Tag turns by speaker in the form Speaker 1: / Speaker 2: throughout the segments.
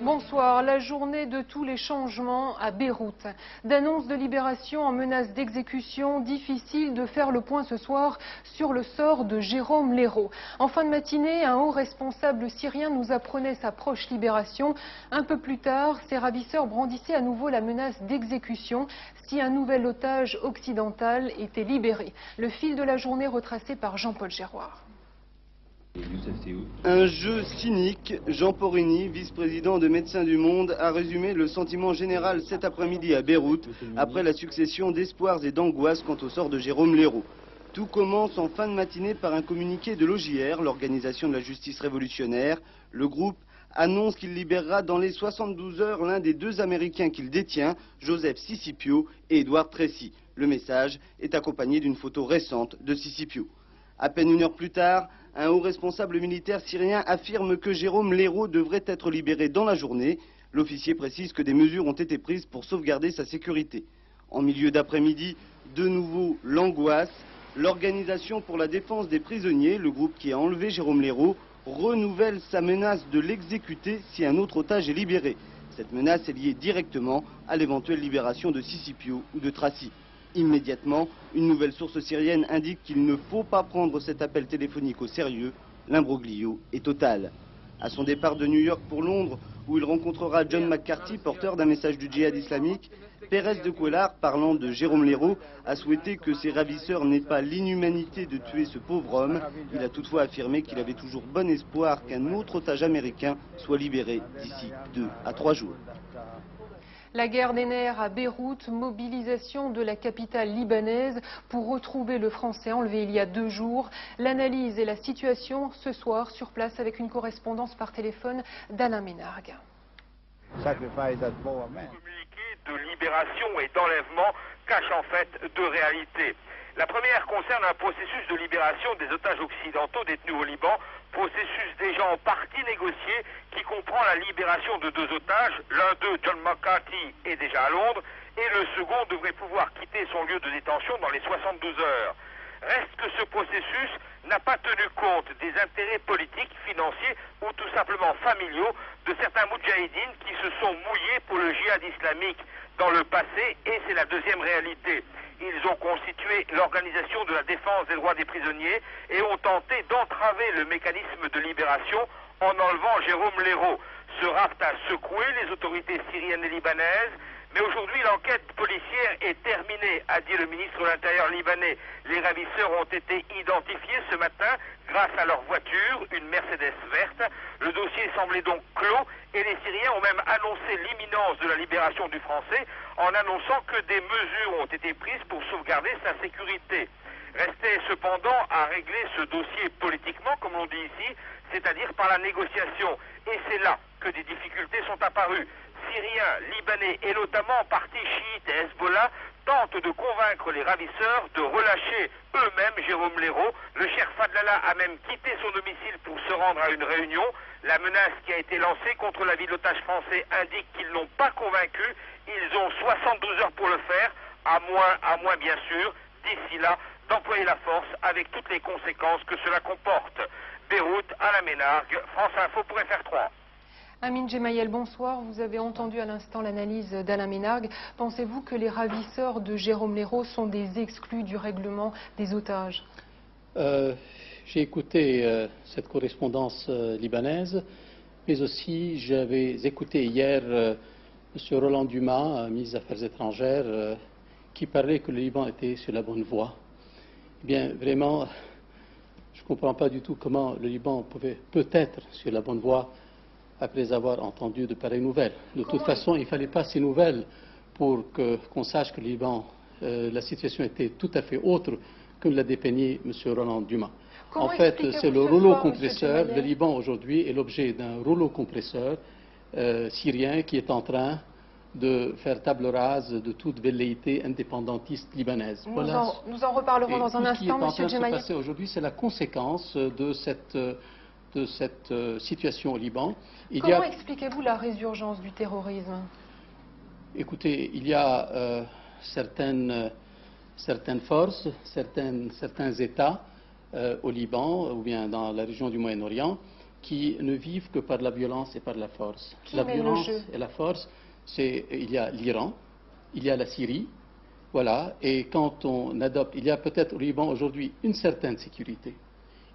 Speaker 1: Bonsoir. La journée de tous les changements à Beyrouth. D'annonces de libération en menace d'exécution, difficile de faire le point ce soir sur le sort de Jérôme Lerro. En fin de matinée, un haut responsable syrien nous apprenait sa proche libération. Un peu plus tard, ses ravisseurs brandissaient à nouveau la menace d'exécution si un nouvel otage occidental était libéré. Le fil de la journée retracé par Jean-Paul Géroard.
Speaker 2: Un jeu cynique, Jean Porrini, vice-président de Médecins du Monde, a résumé le sentiment général cet après-midi à Beyrouth, après la succession d'espoirs et d'angoisses quant au sort de Jérôme Lerro. Tout commence en fin de matinée par un communiqué de l'OJR, l'Organisation de la Justice Révolutionnaire. Le groupe annonce qu'il libérera dans les 72 heures l'un des deux Américains qu'il détient, Joseph Sicipio et Edward Tracy. Le message est accompagné d'une photo récente de Sicipio. À peine une heure plus tard, un haut responsable militaire syrien affirme que Jérôme Lerro devrait être libéré dans la journée. L'officier précise que des mesures ont été prises pour sauvegarder sa sécurité. En milieu d'après-midi, de nouveau l'angoisse. L'Organisation pour la défense des prisonniers, le groupe qui a enlevé Jérôme Lerro, renouvelle sa menace de l'exécuter si un autre otage est libéré. Cette menace est liée directement à l'éventuelle libération de Sicipio ou de Tracy. Immédiatement, une nouvelle source syrienne indique qu'il ne faut pas prendre cet appel téléphonique au sérieux. L'imbroglio est total. À son départ de New York pour Londres, où il rencontrera John McCarthy, porteur d'un message du djihad islamique, Pérez de Cuellar, parlant de Jérôme Lerro, a souhaité que ses ravisseurs n'aient pas l'inhumanité de tuer ce pauvre homme. Il a toutefois affirmé qu'il avait toujours bon espoir qu'un autre otage américain soit libéré d'ici 2 à 3 jours.
Speaker 1: La guerre des nerfs à Beyrouth, mobilisation de la capitale libanaise pour retrouver le Français enlevé il y a 2 jours. L'analyse et la situation ce soir sur place avec une correspondance par téléphone d'Alain Ménargue.
Speaker 3: Le communiqué de libération et d'enlèvement cache en fait 2 réalités. La première concerne un processus de libération des otages occidentaux détenus au Liban, processus déjà en partie négocié qui comprend la libération de 2 otages. L'un d'eux, John McCarthy, est déjà à Londres et le second devrait pouvoir quitter son lieu de détention dans les 72 heures. Reste que ce processus n'a pas tenu compte des intérêts politiques, financiers ou tout simplement familiaux de certains moudjahidines qui se sont mouillés pour le djihad islamique dans le passé, et c'est la deuxième réalité. Ils ont constitué l'Organisation de la défense des droits des prisonniers et ont tenté d'entraver le mécanisme de libération en enlevant Jérôme Lerro. Ce rapt a secoué les autorités syriennes et libanaises, mais aujourd'hui l'enquête policière est terminée, a dit le ministre de l'Intérieur libanais. Les ravisseurs ont été identifiés ce matin grâce à leur voiture, une Mercedes verte. Le dossier semblait donc clos et les Syriens ont même annoncé l'imminence de la libération du Français en annonçant que des mesures ont été prises pour sauvegarder sa sécurité. Restait cependant à régler ce dossier politiquement, comme on dit ici, c'est-à-dire par la négociation. Et c'est là que des difficultés sont apparues. Syriens, Libanais et notamment partis chiites et Hezbollah tentent de convaincre les ravisseurs de relâcher eux-mêmes Jérôme Lerro. Le Cheikh Fadlallah a même quitté son domicile pour se rendre à une réunion. La menace qui a été lancée contre la vie de l'otage français indique qu'ils n'ont pas convaincu. Ils ont 72 heures pour le faire, à moins bien sûr, d'ici là, d'employer la force avec toutes les conséquences que cela comporte. Beyrouth, Alain Ménargue, France Info pour FR3.
Speaker 1: Amine Gemayel, bonsoir. Vous avez entendu à l'instant l'analyse d'Alain Ménargue. Pensez-vous que les ravisseurs de Jérôme Lerro sont des exclus du règlement des otages?
Speaker 4: J'ai écouté cette correspondance libanaise, mais aussi j'avais écouté hier M. Roland Dumas, ministre des Affaires étrangères, qui parlait que le Liban était sur la bonne voie. Eh bien, vraiment, je ne comprends pas du tout comment le Liban pouvait peut-être sur la bonne voie après avoir entendu de pareilles nouvelles. De toute façon, il ne fallait pas ces nouvelles pour qu'on sache que le Liban, la situation était tout à fait autre que l'a dépeigné M. Roland Dumas. En fait, c'est le rouleau compresseur. Le Liban aujourd'hui est l'objet d'un rouleau compresseur syrien qui est en train de faire table rase de toute velléité indépendantiste libanaise.
Speaker 1: Nous en reparlerons dans un instant, M. Gemayel.
Speaker 4: Ce qui est en train de se passer aujourd'hui, c'est la conséquence de cette situation au Liban.
Speaker 1: Comment expliquez-vous la résurgence du terrorisme?
Speaker 4: Écoutez, il y a certaines forces, certains États au Liban ou bien dans la région du Moyen-Orient qui ne vivent que par la violence et par la force.
Speaker 1: Qui
Speaker 4: La
Speaker 1: mène le
Speaker 4: violence
Speaker 1: jeu?
Speaker 4: et la force, il y a l'Iran, il y a la Syrie, voilà, et quand on adopte, il y a peut-être au Liban aujourd'hui une certaine sécurité,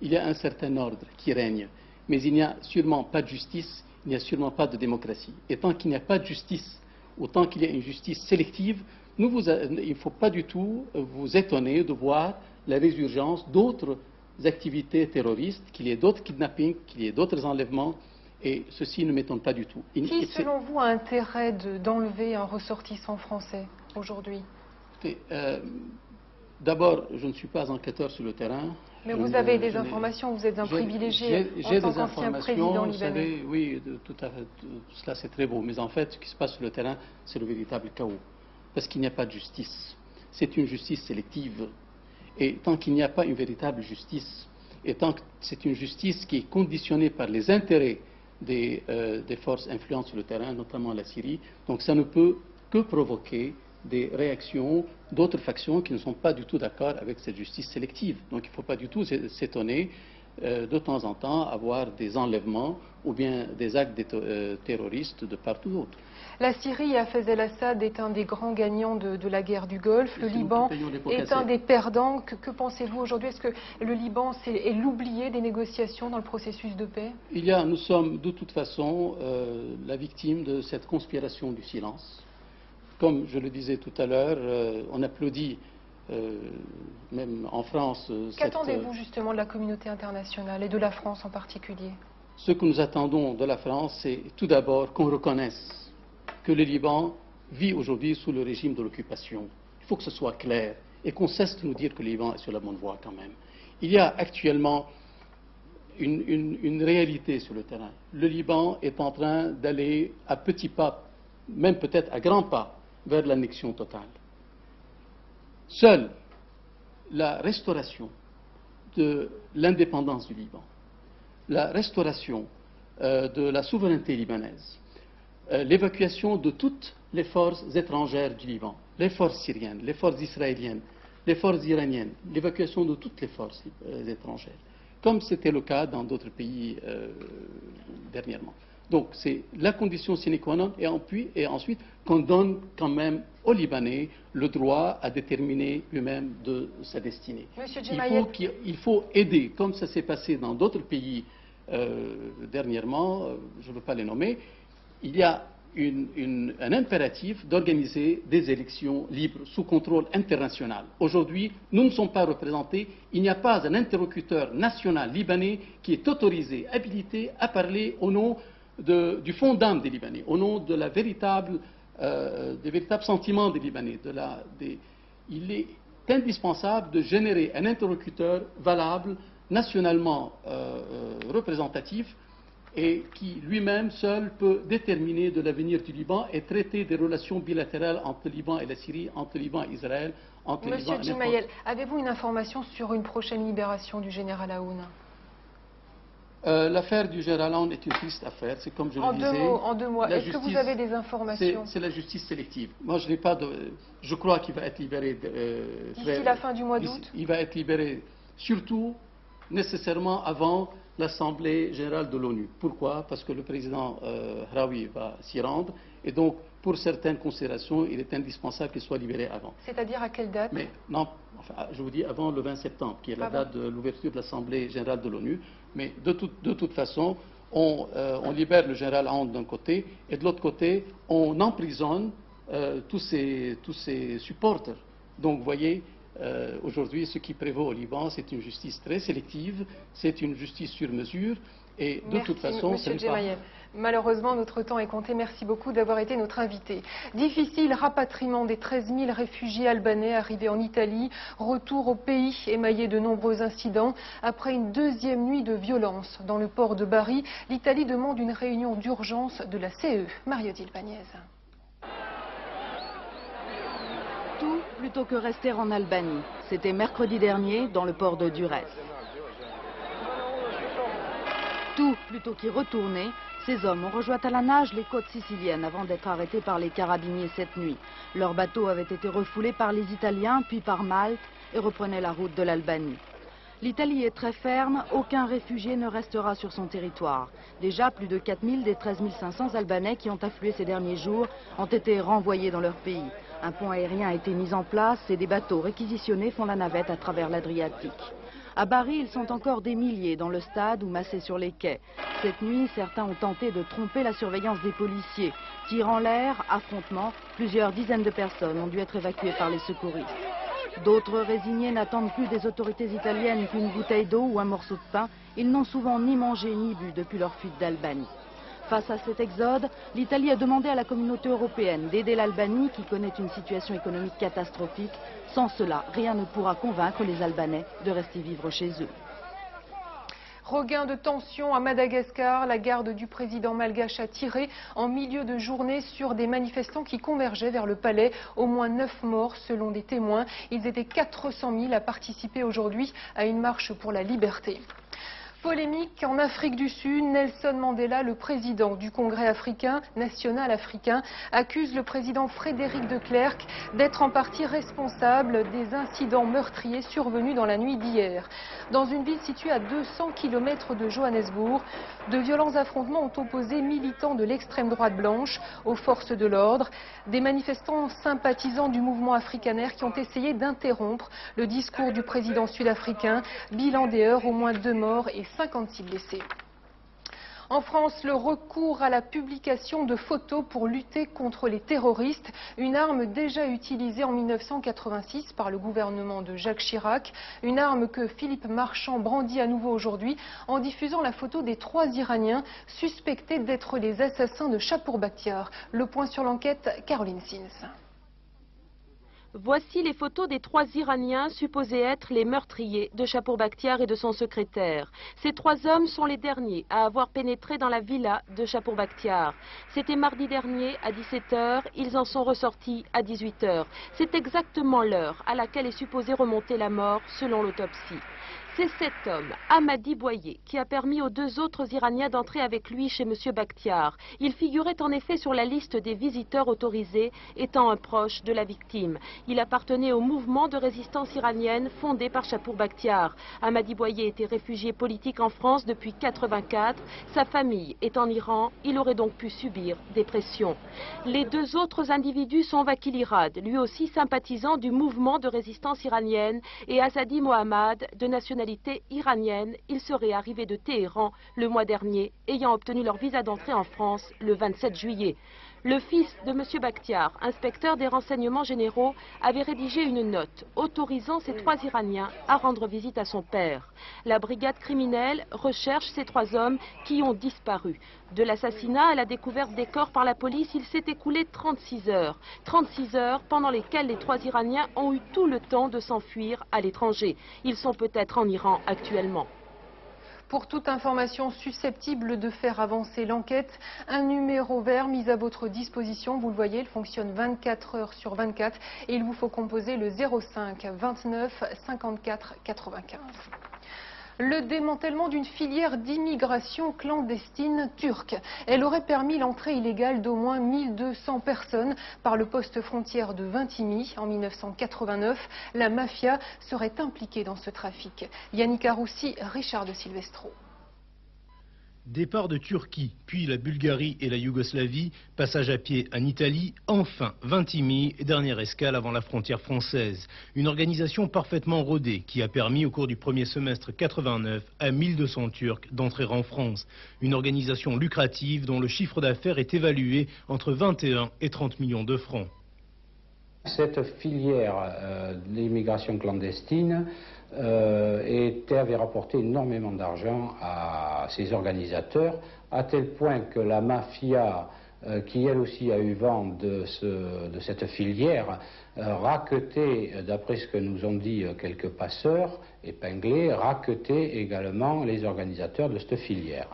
Speaker 4: il y a un certain ordre qui règne, mais il n'y a sûrement pas de justice, il n'y a sûrement pas de démocratie. Et tant qu'il n'y a pas de justice, autant qu'il y a une justice sélective, il ne faut pas du tout vous étonner de voir la résurgence d'autres activités terroristes, qu'il y ait d'autres kidnappings, qu'il y ait d'autres enlèvements, et ceci ne m'étonne pas du tout.
Speaker 1: Qui, selon vous, a intérêt d'enlever un ressortissant français aujourd'hui?
Speaker 4: D'abord, je ne suis pas enquêteur sur le terrain.
Speaker 1: Mais vous avez des informations, vous êtes un privilégié en tant qu'ancien président libanais.
Speaker 4: Savez, oui, tout à fait, cela c'est très beau, mais en fait, ce qui se passe sur le terrain, c'est le véritable chaos. Parce qu'il n'y a pas de justice. C'est une justice sélective. Et tant qu'il n'y a pas une véritable justice, et tant que c'est une justice qui est conditionnée par les intérêts des forces influentes sur le terrain, notamment la Syrie, donc ça ne peut que provoquer des réactions d'autres factions qui ne sont pas du tout d'accord avec cette justice sélective. Donc il ne faut pas du tout s'étonner de temps en temps avoir des enlèvements ou bien des actes terroristes de partout d'autre.
Speaker 1: La Syrie, Hafez el-Assad, est un des grands gagnants de la guerre du Golfe. Le Liban est un des perdants. Que pensez-vous aujourd'hui? Est-ce que le Liban est l'oublié des négociations dans le processus de paix?
Speaker 4: Nous sommes de toute façon la victime de cette conspiration du silence. Comme je le disais tout à l'heure, on applaudit, même en France...
Speaker 1: Qu'attendez-vous justement de la communauté internationale et de la France en particulier?
Speaker 4: Ce que nous attendons de la France, c'est tout d'abord qu'on reconnaisse que le Liban vit aujourd'hui sous le régime de l'occupation. Il faut que ce soit clair et qu'on cesse de nous dire que le Liban est sur la bonne voie quand même. Il y a actuellement une réalité sur le terrain. Le Liban est en train d'aller à petits pas, même peut-être à grands pas, vers l'annexion totale. Seule la restauration de l'indépendance du Liban, la restauration de la souveraineté libanaise, l'évacuation de toutes les forces étrangères du Liban, les forces syriennes, les forces israéliennes, les forces iraniennes, l'évacuation de toutes les forces étrangères, comme c'était le cas dans d'autres pays dernièrement. Donc c'est la condition sine qua non, et ensuite qu'on donne quand même aux Libanais le droit à déterminer lui-même de sa destinée. Il faut aider, comme ça s'est passé dans d'autres pays dernièrement, je ne veux pas les nommer. Il y a un impératif d'organiser des élections libres sous contrôle international. Aujourd'hui, nous ne sommes pas représentés. Il n'y a pas un interlocuteur national libanais qui est autorisé, habilité à parler au nom du fond d'âme des Libanais, au nom de des véritables sentiments des Libanais. Il est indispensable de générer un interlocuteur valable, nationalement représentatif, et qui lui-même seul peut déterminer de l'avenir du Liban et traiter des relations bilatérales entre le Liban et la Syrie, entre le Liban et Israël, entre le Liban et
Speaker 1: Monsieur Gemayel, avez-vous une information sur une prochaine libération du général Aoun?
Speaker 4: L'affaire du général Aoun est une triste affaire, c'est comme je le disais.
Speaker 1: En deux mots, est-ce que vous avez des informations?
Speaker 4: C'est la justice sélective. Moi, je n'ai pas de... Je crois qu'il va être libéré...
Speaker 1: D'ici la fin du mois d'août?
Speaker 4: Il va être libéré, surtout, nécessairement avant l'Assemblée générale de l'ONU. Pourquoi? Parce que le président Hraoui va s'y rendre, et donc, pour certaines considérations, il est indispensable qu'il soit libéré avant.
Speaker 1: C'est-à-dire à quelle date?
Speaker 4: Mais non, enfin, je vous dis avant le 20 septembre, qui est la date de l'ouverture de l'Assemblée générale de l'ONU. Mais de toute façon, on libère le général Aoun d'un côté, et de l'autre côté, on emprisonne tous ces supporters. Donc, vous voyez, aujourd'hui, ce qui prévaut au Liban, c'est une justice très sélective, c'est une justice sur mesure, et de toute façon,
Speaker 1: Monsieur Gemayel. Malheureusement, notre temps est compté. Merci beaucoup d'avoir été notre invité. Difficile rapatriement des 13 000 réfugiés albanais arrivés en Italie. Retour au pays émaillé de nombreux incidents. Après une deuxième nuit de violence dans le port de Bari, l'Italie demande une réunion d'urgence de la CE. Mario-Odile Bagnez.
Speaker 5: Tout plutôt que rester en Albanie. C'était mercredi dernier dans le port de Durrës. Tout plutôt qu'y retourner, ces hommes ont rejoint à la nage les côtes siciliennes avant d'être arrêtés par les carabiniers cette nuit. Leur bateau avait été refoulé par les Italiens puis par Malte et reprenait la route de l'Albanie. L'Italie est très ferme, aucun réfugié ne restera sur son territoire. Déjà, plus de 4000 des 13 500 Albanais qui ont afflué ces derniers jours ont été renvoyés dans leur pays. Un pont aérien a été mis en place et des bateaux réquisitionnés font la navette à travers l'Adriatique. À Bari, ils sont encore des milliers dans le stade ou massés sur les quais. Cette nuit, certains ont tenté de tromper la surveillance des policiers. Tirs en l'air, affrontements, plusieurs dizaines de personnes ont dû être évacuées par les secouristes. D'autres résignés n'attendent plus des autorités italiennes qu'une bouteille d'eau ou un morceau de pain. Ils n'ont souvent ni mangé ni bu depuis leur fuite d'Albanie. Face à cet exode, l'Italie a demandé à la communauté européenne d'aider l'Albanie qui connaît une situation économique catastrophique. Sans cela, rien ne pourra convaincre les Albanais de rester vivre chez eux.
Speaker 1: Regain de tension à Madagascar, la garde du président malgache a tiré en milieu de journée sur des manifestants qui convergeaient vers le palais. Au moins 9 morts selon des témoins. Ils étaient 400 000 à participer aujourd'hui à une marche pour la liberté. Polémique en Afrique du Sud, Nelson Mandela, le président du Congrès national africain, accuse le président Frédéric de Klerk d'être en partie responsable des incidents meurtriers survenus dans la nuit d'hier. Dans une ville située à 200 km de Johannesburg, de violents affrontements ont opposé militants de l'extrême droite blanche aux forces de l'ordre, des manifestants sympathisants du mouvement afrikaner qui ont essayé d'interrompre le discours du président sud-africain. Bilan des heures, au moins 2 morts et 56 blessés. En France, le recours à la publication de photos pour lutter contre les terroristes, une arme déjà utilisée en 1986 par le gouvernement de Jacques Chirac, une arme que Philippe Marchand brandit à nouveau aujourd'hui en diffusant la photo des 3 Iraniens suspectés d'être les assassins de Chapour Bakhtiar. Le point sur l'enquête, Caroline Sins.
Speaker 6: Voici les photos des 3 Iraniens supposés être les meurtriers de Chapour Bakhtiar et de son secrétaire. Ces 3 hommes sont les derniers à avoir pénétré dans la villa de Chapour Bakhtiar. C'était mardi dernier à 17 h, ils en sont ressortis à 18 h. C'est exactement l'heure à laquelle est supposée remonter la mort selon l'autopsie. C'est cet homme, Hamadi Boyer, qui a permis aux 2 autres Iraniens d'entrer avec lui chez M. Bakhtiar. Il figurait en effet sur la liste des visiteurs autorisés, étant un proche de la victime. Il appartenait au mouvement de résistance iranienne fondé par Chapour Bakhtiar. Hamadi Boyer était réfugié politique en France depuis 1984. Sa famille est en Iran. Il aurait donc pu subir des pressions. Les 2 autres individus sont Vakil Irad, lui aussi sympathisant du mouvement de résistance iranienne, et Azadi Mohammad, de nationalité iranienne. Ils seraient arrivés de Téhéran le mois dernier, ayant obtenu leur visa d'entrée en France le 27 juillet. Le fils de M. Bakhtiar, inspecteur des renseignements généraux, avait rédigé une note autorisant ces 3 Iraniens à rendre visite à son père. La brigade criminelle recherche ces 3 hommes qui ont disparu. De l'assassinat à la découverte des corps par la police, il s'est écoulé 36 heures. 36 heures pendant lesquelles les 3 Iraniens ont eu tout le temps de s'enfuir à l'étranger. Ils sont peut-être en Iran actuellement.
Speaker 1: Pour toute information susceptible de faire avancer l'enquête, un numéro vert mis à votre disposition. Vous le voyez, il fonctionne 24 heures sur 24 et il vous faut composer le 05 29 54 95. Le démantèlement d'une filière d'immigration clandestine turque. Elle aurait permis l'entrée illégale d'au moins 1200 personnes par le poste frontière de Vintimille en 1989. La mafia serait impliquée dans ce trafic. Yannick Aroussi, Richard de Silvestro.
Speaker 7: Départ de Turquie, puis la Bulgarie et la Yougoslavie, passage à pied en Italie, enfin Vintimille, dernière escale avant la frontière française. Une organisation parfaitement rodée qui a permis au cours du premier semestre 89 à 1200 Turcs d'entrer en France. Une organisation lucrative dont le chiffre d'affaires est évalué entre 21 et 30 millions de francs.
Speaker 8: Cette filière d'immigration clandestine avait rapporté énormément d'argent à ses organisateurs, à tel point que la mafia, qui elle aussi a eu vent de cette filière, raquetait, d'après ce que nous ont dit quelques passeurs épinglés, raquetait également les organisateurs de cette filière.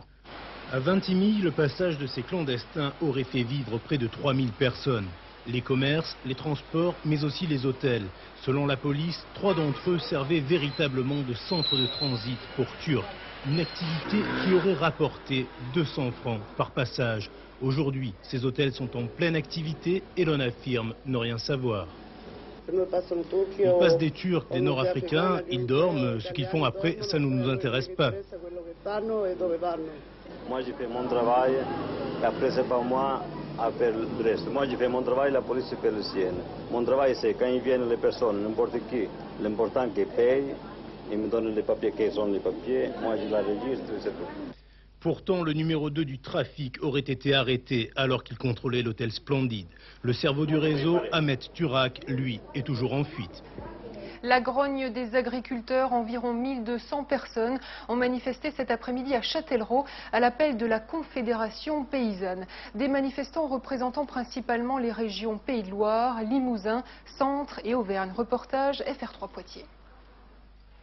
Speaker 7: À Vintimille, le passage de ces clandestins aurait fait vivre près de 3000 personnes. Les commerces, les transports, mais aussi les hôtels. Selon la police, 3 d'entre eux servaient véritablement de centre de transit pour Turcs. Une activité qui aurait rapporté 200 francs par passage. Aujourd'hui, ces hôtels sont en pleine activité et l'on affirme ne rien savoir. Ils passent des Turcs, des Nord-Africains, ils dorment, ce qu'ils font après, ça ne nous intéresse pas.
Speaker 9: Moi j'ai fait mon travail, et après c'est pas moi à faire le reste. Moi j'ai fait mon travail, la police fait le sien. Mon travail c'est quand ils viennent les personnes, n'importe qui, l'important qu'ils payent, ils me donnent les papiers qui sont les papiers, moi je la registre, c'est tout.
Speaker 7: Pourtant, le numéro 2 du trafic aurait été arrêté alors qu'il contrôlait l'hôtel Splendide. Le cerveau du réseau, Ahmed Turak, lui, est toujours en fuite.
Speaker 1: La grogne des agriculteurs, environ 1200 personnes ont manifesté cet après-midi à Châtellerault à l'appel de la Confédération paysanne. Des manifestants représentant principalement les régions Pays de Loire, Limousin, Centre et Auvergne. Reportage FR3 Poitiers.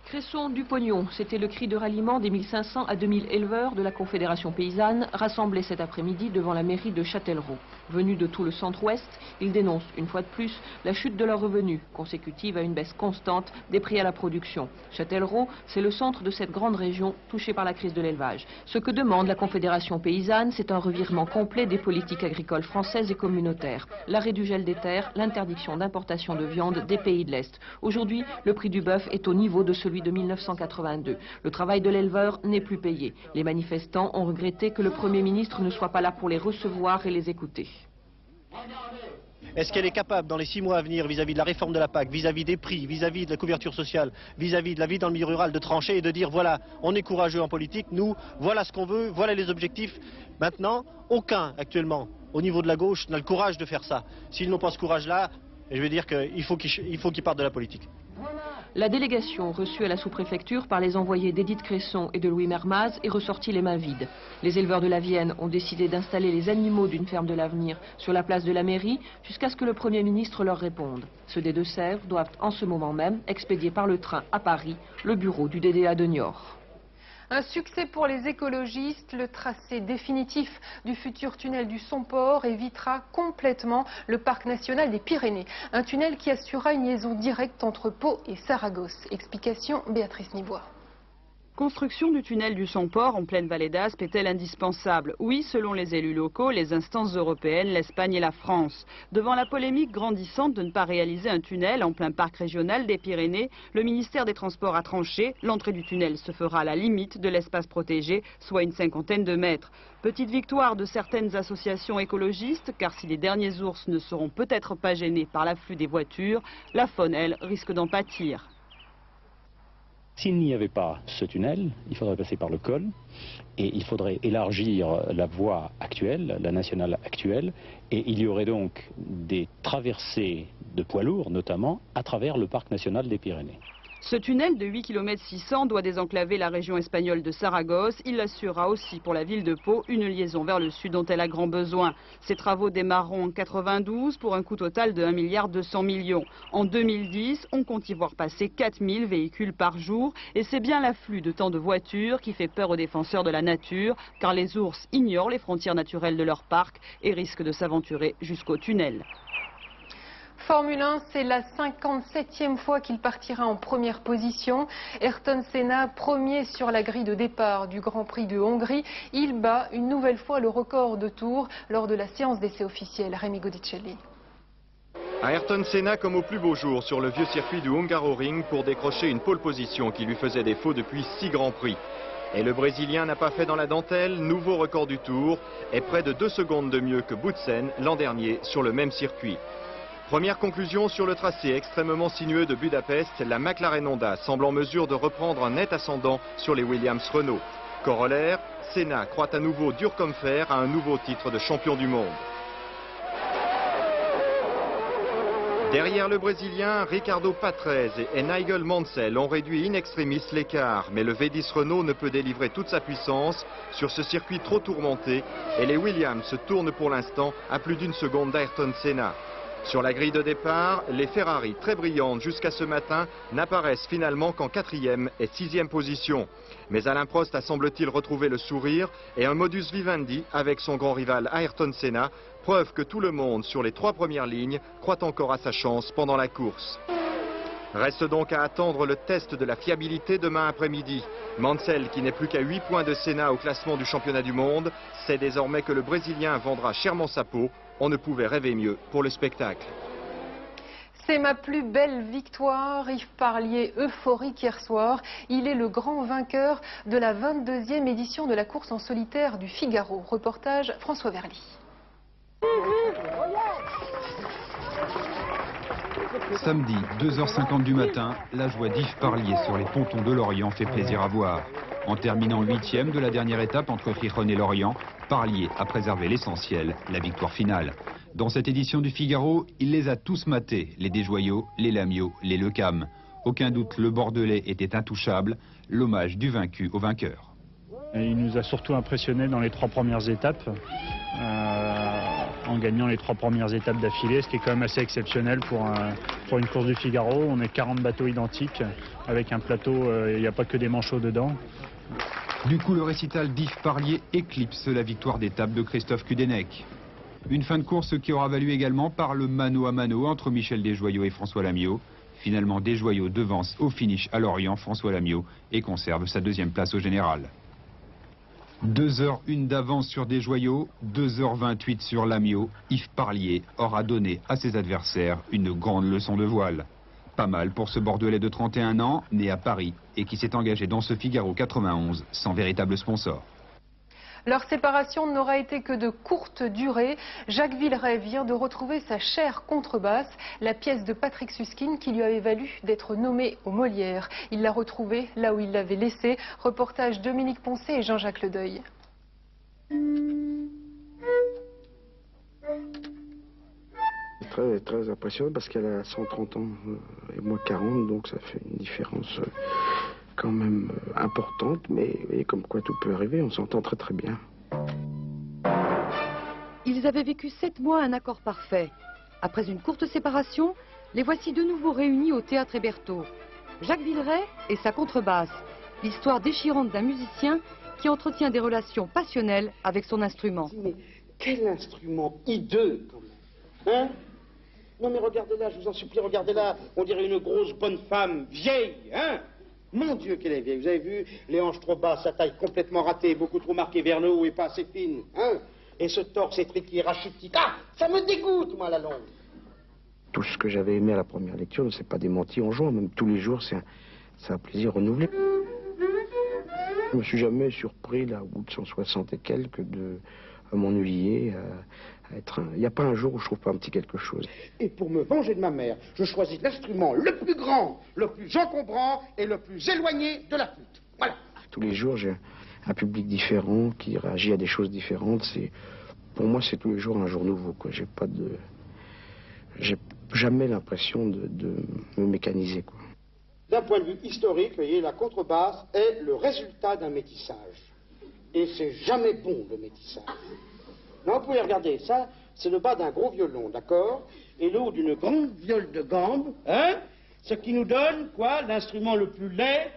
Speaker 6: Cressons du pognon, c'était le cri de ralliement des 1500 à 2000 éleveurs de la Confédération paysanne rassemblés cet après-midi devant la mairie de Châtellerault. Venus de tout le centre-ouest, ils dénoncent une fois de plus la chute de leurs revenus, consécutive à une baisse constante des prix à la production. Châtellerault, c'est le centre de cette grande région touchée par la crise de l'élevage. Ce que demande la Confédération paysanne, c'est un revirement complet des politiques agricoles françaises et communautaires. L'arrêt du gel des terres, l'interdiction d'importation de viande des pays de l'Est. Aujourd'hui, le prix du bœuf est au niveau de celui de 1982. Le travail de l'éleveur n'est plus payé. Les manifestants ont regretté que le Premier ministre ne soit pas là pour les recevoir et les écouter.
Speaker 10: Est-ce qu'elle est capable, dans les 6 mois à venir, vis-à-vis de la réforme de la PAC, vis-à-vis des prix, vis-à-vis de la couverture sociale, vis-à-vis de la vie dans le milieu rural, de trancher et de dire voilà, on est courageux en politique, nous, voilà ce qu'on veut, voilà les objectifs. Maintenant, aucun actuellement, au niveau de la gauche, n'a le courage de faire ça. S'ils n'ont pas ce courage-là, je vais dire qu'il faut qu'ils partent de la politique.
Speaker 6: La délégation reçue à la sous-préfecture par les envoyés d'Édith Cresson et de Louis Mermaz est ressortie les mains vides. Les éleveurs de la Vienne ont décidé d'installer les animaux d'une ferme de l'avenir sur la place de la mairie jusqu'à ce que le Premier ministre leur réponde. Ceux des Deux-Sèvres doivent en ce moment même expédier par le train à Paris le bureau du DDA de Niort.
Speaker 1: Un succès pour les écologistes, le tracé définitif du futur tunnel du Somport évitera complètement le parc national des Pyrénées. Un tunnel qui assurera une liaison directe entre Pau et Saragosse. Explication Béatrice Nivois.
Speaker 11: Construction du tunnel du Somport en pleine vallée d'Aspe est-elle indispensable? Oui, selon les élus locaux, les instances européennes, l'Espagne et la France. Devant la polémique grandissante de ne pas réaliser un tunnel en plein parc régional des Pyrénées, le ministère des Transports a tranché. L'entrée du tunnel se fera à la limite de l'espace protégé, soit une 50aine de mètres. Petite victoire de certaines associations écologistes, car si les derniers ours ne seront peut-être pas gênés par l'afflux des voitures, la faune, elle, risque d'en pâtir.
Speaker 12: S'il n'y avait pas ce tunnel, il faudrait passer par le col et il faudrait élargir la voie actuelle, la nationale actuelle, et il y aurait donc des traversées de poids lourds, notamment, à travers le parc national des Pyrénées.
Speaker 11: Ce tunnel de 8 km 600 doit désenclaver la région espagnole de Saragosse. Il assurera aussi pour la ville de Pau une liaison vers le sud dont elle a grand besoin. Ces travaux démarreront en 92 pour un coût total de 1,2 milliard. En 2010, on compte y voir passer 4000 véhicules par jour. Et c'est bien l'afflux de tant de voitures qui fait peur aux défenseurs de la nature, car les ours ignorent les frontières naturelles de leur parc et risquent de s'aventurer jusqu'au tunnel.
Speaker 1: Formule 1, c'est la 57e fois qu'il partira en première position. Ayrton Senna, premier sur la grille de départ du Grand Prix de Hongrie. Il bat une nouvelle fois le record de tours lors de la séance d'essai officielle. Rémi Godicelli.
Speaker 13: Ayrton Senna comme au plus beau jour sur le vieux circuit du Hungaroring pour décrocher une pole position qui lui faisait défaut depuis 6 Grands Prix. Et le Brésilien n'a pas fait dans la dentelle, nouveau record du Tour, et près de 2 secondes de mieux que Boutsen l'an dernier sur le même circuit. Première conclusion sur le tracé extrêmement sinueux de Budapest, la McLaren Honda semble en mesure de reprendre un net ascendant sur les Williams Renault. Corollaire, Senna croit à nouveau dur comme fer à un nouveau titre de champion du monde. Derrière le Brésilien, Ricardo Patrese et Nigel Mansell ont réduit in extremis l'écart, mais le V10 Renault ne peut délivrer toute sa puissance sur ce circuit trop tourmenté et les Williams se tournent pour l'instant à plus d'1 seconde d'Ayrton Senna. Sur la grille de départ, les Ferrari, très brillantes jusqu'à ce matin, n'apparaissent finalement qu'en 4e et 6e position. Mais Alain Prost a semble-t-il retrouvé le sourire et un modus vivendi avec son grand rival Ayrton Senna, preuve que tout le monde sur les 3 premières lignes croit encore à sa chance pendant la course. Reste donc à attendre le test de la fiabilité demain après-midi. Mansell, qui n'est plus qu'à 8 points de Senna au classement du championnat du monde, sait désormais que le Brésilien vendra chèrement sa peau. On ne pouvait rêver mieux pour le spectacle.
Speaker 1: C'est ma plus belle victoire. Yves Parlier, euphorique hier soir. Il est le grand vainqueur de la 22e édition de la course en solitaire du Figaro. Reportage François Verly.
Speaker 14: Samedi, 2h50 du matin, la joie d'Yves Parlier sur les pontons de Lorient fait plaisir à voir. En terminant 8e de la dernière étape entre Gijón et Lorient, Parlier a préservé l'essentiel, la victoire finale. Dans cette édition du Figaro, il les a tous matés, les Desjoyaux, les Lamiaux, les Lecam. Aucun doute, le Bordelais était intouchable, l'hommage du vaincu au vainqueur.
Speaker 15: Il nous a surtout impressionné dans les 3 premières étapes, en gagnant les 3 premières étapes d'affilée, ce qui est quand même assez exceptionnel pour une course du Figaro. On est 40 bateaux identiques, avec un plateau, il n'y a pas que des manchots dedans.
Speaker 14: Du coup, le récital d'Yves Parlier éclipse la victoire d'étape de Christophe Kudenek. Une fin de course qui aura valu également par le mano à mano entre Michel Desjoyaux et François Lamiaux. Finalement, Desjoyaux devance au finish à Lorient François Lamiaux et conserve sa 2e place au général. 2h01 d'avance sur Desjoyaux, 2h28 sur Lamiaux. Yves Parlier aura donné à ses adversaires une grande leçon de voile. Pas mal pour ce Bordelais de 31 ans, né à Paris et qui s'est engagé dans ce Figaro 91 sans véritable sponsor.
Speaker 1: Leur séparation n'aura été que de courte durée. Jacques Villeray vient de retrouver sa chère contrebasse, la pièce de Patrick Suskind qui lui avait valu d'être nommé aux Molières. Il l'a retrouvée là où il l'avait laissée. Reportage Dominique Poncet et Jean-Jacques Ledeuil.
Speaker 16: Très impressionnant parce qu'elle a 130 ans et moi 40, donc ça fait une différence quand même importante, mais comme quoi tout peut arriver, on s'entend très bien.
Speaker 5: Ils avaient vécu 7 mois un accord parfait. Après une courte séparation, les voici de nouveau réunis au Théâtre Hébertot. Jacques Villeray et sa contrebasse, l'histoire déchirante d'un musicien qui entretient des relations passionnelles avec son instrument.
Speaker 17: Mais quel instrument hideux, hein? Non mais regardez-la, je vous en supplie, regardez-la, on dirait une grosse bonne femme, vieille, hein? Mon Dieu, qu'elle est vieille. Vous avez vu, les hanches trop basses, sa taille complètement ratée, beaucoup trop marquée vers le haut et pas assez fine, hein? Et ce torse étriqué, rachitique, ah, ça me dégoûte, moi, la longue.
Speaker 16: Tout ce que j'avais aimé à la première lecture ne s'est pas démenti en jouant, même tous les jours, c'est un plaisir renouvelé. Je me suis jamais surpris, là, au bout de 160 et quelques, à m'ennuyer, il n'y a pas un jour où je trouve pas un petit quelque chose.
Speaker 17: Et pour me venger de ma mère, je choisis l'instrument le plus grand, le plus encombrant et le plus éloigné de la flûte. Voilà.
Speaker 16: Tous les jours, j'ai un public différent qui réagit à des choses différentes. Pour moi, c'est tous les jours un jour nouveau, quoi. J'ai jamais l'impression de me mécaniser, quoi.
Speaker 17: D'un point de vue historique, vous voyez, la contrebasse est le résultat d'un métissage. Et c'est jamais bon, le métissage. Non, vous pouvez regarder, ça, c'est le bas d'un gros violon, d'accord? Et le haut d'une grande viole de gambe, hein? Ce qui nous donne, quoi, l'instrument le plus laid,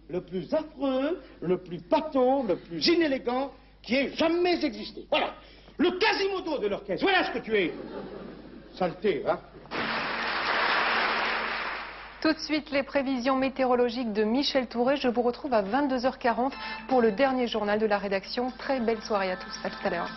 Speaker 17: le plus affreux, le plus pâteau, le plus inélégant qui ait jamais existé. Voilà. Le Quasimodo de l'orchestre. Voilà ce que tu es. Saleté, hein?
Speaker 1: Tout de suite, les prévisions météorologiques de Michel Touré. Je vous retrouve à 22h40 pour le dernier journal de la rédaction. Très belle soirée à tous. À tout à l'heure.